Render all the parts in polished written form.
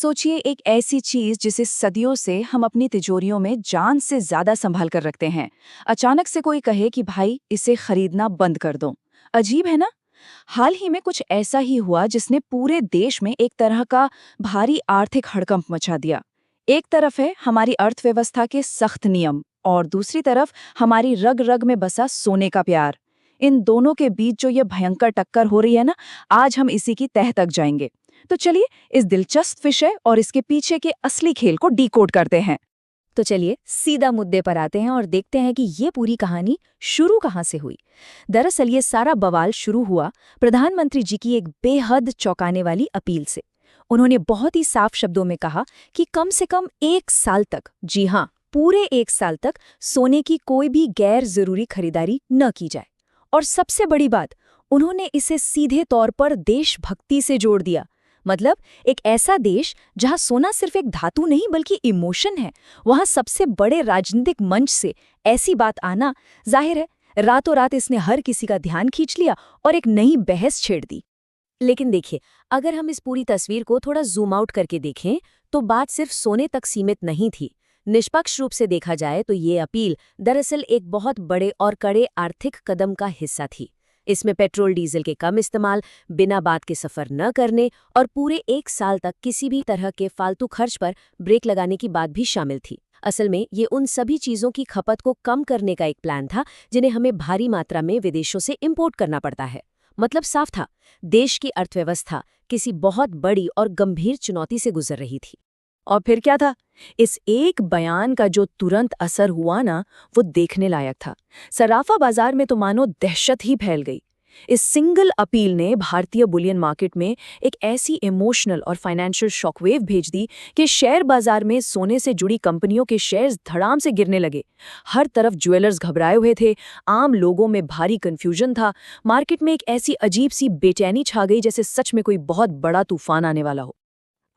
सोचिए एक ऐसी चीज जिसे सदियों से हम अपनी तिजोरियों में जान से ज्यादा संभाल कर रखते हैं। अचानक से कोई कहे कि भाई इसे खरीदना बंद कर दो। अजीब है ना। हाल ही में कुछ ऐसा ही हुआ जिसने पूरे देश में एक तरह का भारी आर्थिक हड़कंप मचा दिया। एक तरफ है हमारी अर्थव्यवस्था के सख्त नियम और दूसरी तरफ हमारी रग रग में बसा सोने का प्यार। इन दोनों के बीच जो ये भयंकर टक्कर हो रही है ना, आज हम इसी की तह तक जाएंगे। तो चलिए इस दिलचस्प विषय और इसके पीछे के असली खेल को डीकोड करते हैं। तो चलिए सीधा मुद्दे पर आते हैं और देखते हैं कि ये पूरी कहानी शुरू कहाँ से हुई। दरअसल ये सारा बवाल शुरू हुआ प्रधानमंत्री जी की एक बेहद चौंकाने वाली अपील से। उन्होंने बहुत ही साफ शब्दों में कहा कि कम से कम 1 साल तक, जी हाँ, पूरे 1 साल तक सोने की कोई भी गैर जरूरी खरीदारी न की जाए। और सबसे बड़ी बात, उन्होंने इसे सीधे तौर पर देशभक्ति से जोड़ दिया। मतलब एक ऐसा देश जहां सोना सिर्फ एक धातु नहीं बल्कि इमोशन है, वहां सबसे बड़े राजनीतिक मंच से ऐसी बात आना, जाहिर है रातों रात इसने हर किसी का ध्यान खींच लिया और एक नई बहस छेड़ दी। लेकिन देखिए, अगर हम इस पूरी तस्वीर को थोड़ा जूम आउट करके देखें तो बात सिर्फ सोने तक सीमित नहीं थी। निष्पक्ष रूप से देखा जाए तो ये अपील दरअसल एक बहुत बड़े और कड़े आर्थिक कदम का हिस्सा थी। इसमें पेट्रोल डीजल के कम इस्तेमाल, बिना बात के सफर न करने और पूरे 1 साल तक किसी भी तरह के फालतू खर्च पर ब्रेक लगाने की बात भी शामिल थी। असल में ये उन सभी चीजों की खपत को कम करने का एक प्लान था जिन्हें हमें भारी मात्रा में विदेशों से इंपोर्ट करना पड़ता है। मतलब साफ था, देश की अर्थव्यवस्था किसी बहुत बड़ी और गंभीर चुनौती से गुजर रही थी। और फिर क्या था? इस एक बयान का जो तुरंत असर हुआ ना, वो देखने लायक था। सराफा बाजार में तो मानो दहशत ही फैल गई। इस सिंगल अपील ने भारतीय बुलियन मार्केट में एक ऐसी इमोशनल और फाइनेंशियल शॉकवेव भेज दी कि शेयर बाजार में सोने से जुड़ी कंपनियों के शेयर्स धड़ाम से गिरने लगे। हर तरफ ज्वेलर्स घबराए हुए थे, आम लोगों में भारी कंफ्यूजन था। मार्केट में एक ऐसी अजीब सी बेचैनी छा गई जैसे सच में कोई बहुत बड़ा तूफान आने वाला हो।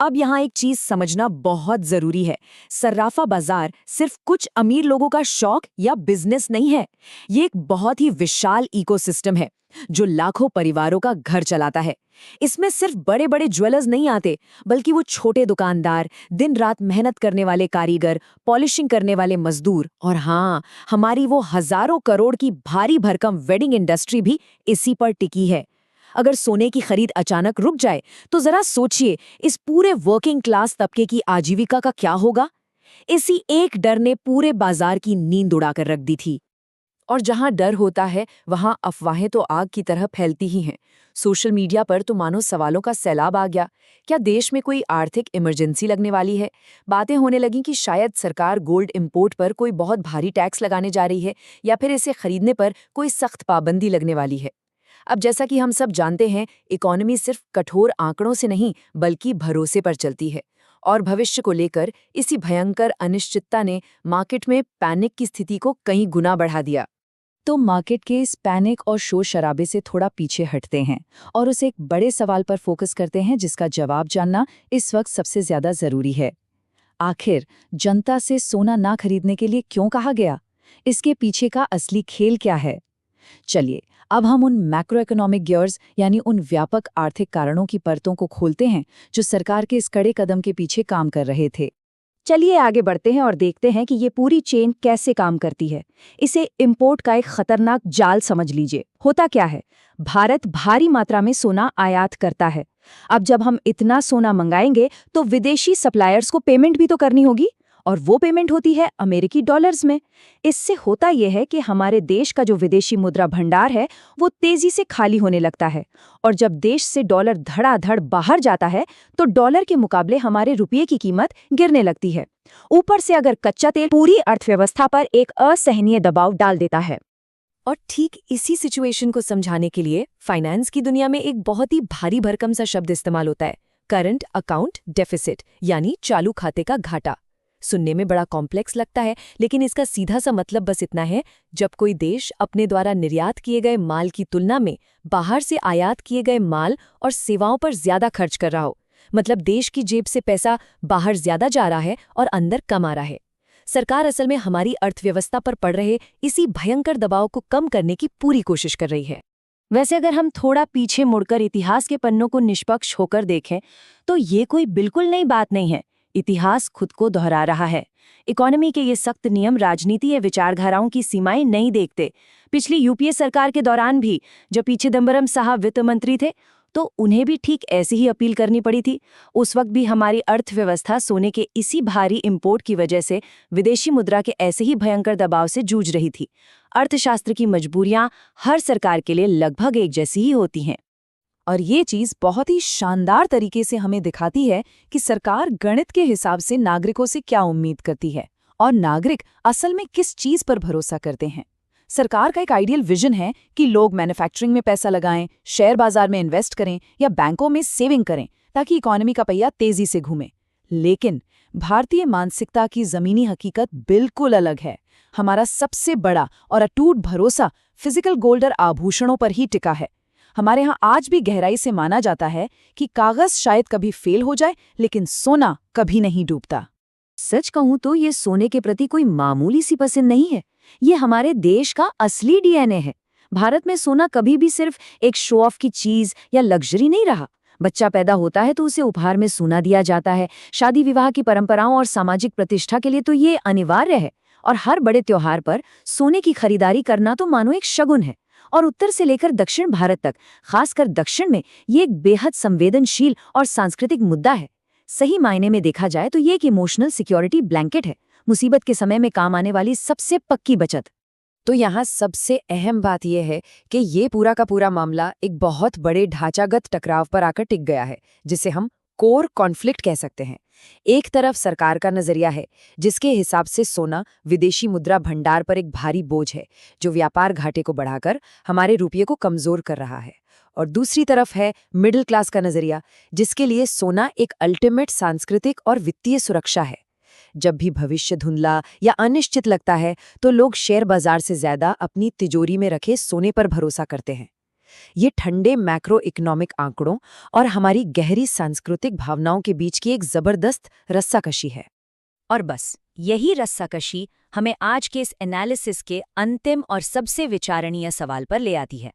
अब यहाँ एक चीज समझना बहुत जरूरी है। सर्राफा बाजार सिर्फ कुछ अमीर लोगों का शौक या बिजनेस नहीं है। ये एक बहुत ही विशाल इकोसिस्टम है जो लाखों परिवारों का घर चलाता है। इसमें सिर्फ बड़े बड़े ज्वेलर्स नहीं आते, बल्कि वो छोटे दुकानदार, दिन रात मेहनत करने वाले कारीगर, पॉलिशिंग करने वाले मजदूर और हाँ, हमारी वो हजारों करोड़ की भारी भरकम वेडिंग इंडस्ट्री भी इसी पर टिकी है। अगर सोने की खरीद अचानक रुक जाए तो जरा सोचिए इस पूरे वर्किंग क्लास तबके की आजीविका का क्या होगा। इसी एक डर ने पूरे बाजार की नींद उड़ाकर रख दी थी। और जहां डर होता है वहां अफवाहें तो आग की तरह फैलती ही हैं। सोशल मीडिया पर तो मानो सवालों का सैलाब आ गया। क्या देश में कोई आर्थिक इमरजेंसी लगने वाली है? बातें होने लगीं कि शायद सरकार गोल्ड इंपोर्ट पर कोई बहुत भारी टैक्स लगाने जा रही है या फिर इसे खरीदने पर कोई सख्त पाबंदी लगने वाली है। अब जैसा कि हम सब जानते हैं, इकोनॉमी सिर्फ कठोर आंकड़ों से नहीं बल्कि भरोसे पर चलती है। और भविष्य को लेकर इसी भयंकर अनिश्चितता ने मार्केट में पैनिक की स्थिति को कई गुना बढ़ा दिया। तो मार्केट के इस पैनिक और शोर शराबे से थोड़ा पीछे हटते हैं और उस एक बड़े सवाल पर फोकस करते हैं जिसका जवाब जानना इस वक्त सबसे ज्यादा जरूरी है। आखिर जनता से सोना ना खरीदने के लिए क्यों कहा गया? इसके पीछे का असली खेल क्या है? चलिए अब हम उन मैक्रो इकोनॉमिक गियर्स यानी उन व्यापक आर्थिक कारणों की परतों को खोलते हैं जो सरकार के इस कड़े कदम के पीछे काम कर रहे थे। चलिए आगे बढ़ते हैं और देखते हैं कि ये पूरी चेन कैसे काम करती है। इसे इंपोर्ट का एक खतरनाक जाल समझ लीजिए। होता क्या है, भारत भारी मात्रा में सोना आयात करता है। अब जब हम इतना सोना मंगाएंगे तो विदेशी सप्लायर्स को पेमेंट भी तो करनी होगी और वो पेमेंट होती है अमेरिकी डॉलर्स में। इससे होता यह है कि हमारे देश का जो विदेशी मुद्रा भंडार है वो तेजी से खाली होने लगता है और जब देश से डॉलर धड़ाधड़ बाहर जाता है तो डॉलर के मुकाबले हमारे रुपये की कीमत गिरने लगती है। ऊपर से अगर कच्चा तेल पूरी अर्थव्यवस्था पर एक असहनीय दबाव डाल देता है। और ठीक इसी सिचुएशन को समझाने के लिए फाइनेंस की दुनिया में एक बहुत ही भारी भरकम सा शब्द इस्तेमाल होता है, करंट अकाउंट डेफिसिट, यानी चालू खाते का घाटा। सुनने में बड़ा कॉम्प्लेक्स लगता है, लेकिन इसका सीधा सा मतलब बस इतना है, जब कोई देश अपने द्वारा निर्यात किए गए माल की तुलना में बाहर से आयात किए गए माल और सेवाओं पर ज्यादा खर्च कर रहा हो, मतलब देश की जेब से पैसा बाहर ज्यादा जा रहा है और अंदर कम आ रहा है। सरकार असल में हमारी अर्थव्यवस्था पर पड़ रहे इसी भयंकर दबाव को कम करने की पूरी कोशिश कर रही है। वैसे अगर हम थोड़ा पीछे मुड़कर इतिहास के पन्नों को निष्पक्ष होकर देखें तो ये कोई बिल्कुल नई बात नहीं है। इतिहास खुद को दोहरा रहा है। इकोनॉमी के ये सख्त नियम राजनीति या विचारधाराओं की सीमाएं नहीं देखते। पिछली यूपीए सरकार के दौरान भी जब पी चिदंबरम साहब वित्त मंत्री थे तो उन्हें भी ठीक ऐसी ही अपील करनी पड़ी थी। उस वक्त भी हमारी अर्थव्यवस्था सोने के इसी भारी इंपोर्ट की वजह से विदेशी मुद्रा के ऐसे ही भयंकर दबाव से जूझ रही थी। अर्थशास्त्र की मजबूरियां हर सरकार के लिए लगभग एक जैसी ही होती हैं। और ये चीज बहुत ही शानदार तरीके से हमें दिखाती है कि सरकार गणित के हिसाब से नागरिकों से क्या उम्मीद करती है और नागरिक असल में किस चीज पर भरोसा करते हैं। सरकार का एक आइडियल विजन है कि लोग मैन्युफैक्चरिंग में पैसा लगाएं, शेयर बाजार में इन्वेस्ट करें या बैंकों में सेविंग करें ताकि इकोनॉमी का पहिया तेजी से घूमे। लेकिन भारतीय मानसिकता की जमीनी हकीकत बिल्कुल अलग है। हमारा सबसे बड़ा और अटूट भरोसा फिजिकल गोल्ड और आभूषणों पर ही टिका है। हमारे यहाँ आज भी गहराई से माना जाता है कि कागज शायद कभी फेल हो जाए लेकिन सोना कभी नहीं डूबता। सच कहूं तो ये सोने के प्रति कोई मामूली सी पसंद नहीं है, ये हमारे देश का असली डीएनए है। भारत में सोना कभी भी सिर्फ एक शो ऑफ की चीज या लग्जरी नहीं रहा। बच्चा पैदा होता है तो उसे उपहार में सोना दिया जाता है। शादी विवाह की परंपराओं और सामाजिक प्रतिष्ठा के लिए तो ये अनिवार्य है। और हर बड़े त्योहार पर सोने की खरीदारी करना तो मानो एक शगुन है। और उत्तर से लेकर दक्षिण भारत तक, खासकर दक्षिण में, ये एक बेहद संवेदनशील और सांस्कृतिक मुद्दा है। सही मायने में देखा जाए तो ये एक इमोशनल सिक्योरिटी ब्लैंकेट है, मुसीबत के समय में काम आने वाली सबसे पक्की बचत। तो यहाँ सबसे अहम बात यह है कि ये पूरा का पूरा मामला एक बहुत बड़े ढांचागत टकराव पर आकर टिक गया है, जिसे हम कोर कॉन्फ्लिक्ट कह सकते हैं। एक तरफ सरकार का नजरिया है जिसके हिसाब से सोना विदेशी मुद्रा भंडार पर एक भारी बोझ है जो व्यापार घाटे को बढ़ाकर हमारे रुपये को कमजोर कर रहा है। और दूसरी तरफ है मिडिल क्लास का नजरिया जिसके लिए सोना एक अल्टीमेट सांस्कृतिक और वित्तीय सुरक्षा है। जब भी भविष्य धुंधला या अनिश्चित लगता है तो लोग शेयर बाजार से ज्यादा अपनी तिजोरी में रखे सोने पर भरोसा करते हैं। ये ठंडे मैक्रो इकोनॉमिक आंकड़ों और हमारी गहरी सांस्कृतिक भावनाओं के बीच की एक जबरदस्त रस्साकशी है। और बस यही रस्साकशी हमें आज के इस एनालिसिस के अंतिम और सबसे विचारणीय सवाल पर ले आती है।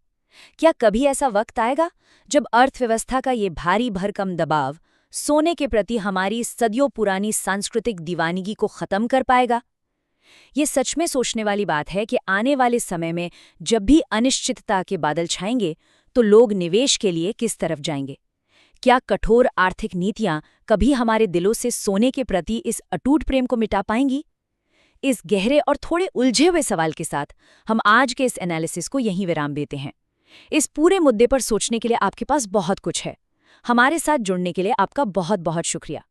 क्या कभी ऐसा वक्त आएगा जब अर्थव्यवस्था का ये भारी भरकम दबाव सोने के प्रति हमारी सदियों पुरानी सांस्कृतिक दीवानगी को खत्म कर पाएगा? ये सच में सोचने वाली बात है कि आने वाले समय में जब भी अनिश्चितता के बादल छाएंगे तो लोग निवेश के लिए किस तरफ जाएंगे? क्या कठोर आर्थिक नीतियां कभी हमारे दिलों से सोने के प्रति इस अटूट प्रेम को मिटा पाएंगी? इस गहरे और थोड़े उलझे हुए सवाल के साथ हम आज के इस एनालिसिस को यहीं विराम देते हैं। इस पूरे मुद्दे पर सोचने के लिए आपके पास बहुत कुछ है। हमारे साथ जुड़ने के लिए आपका बहुत बहुत शुक्रिया।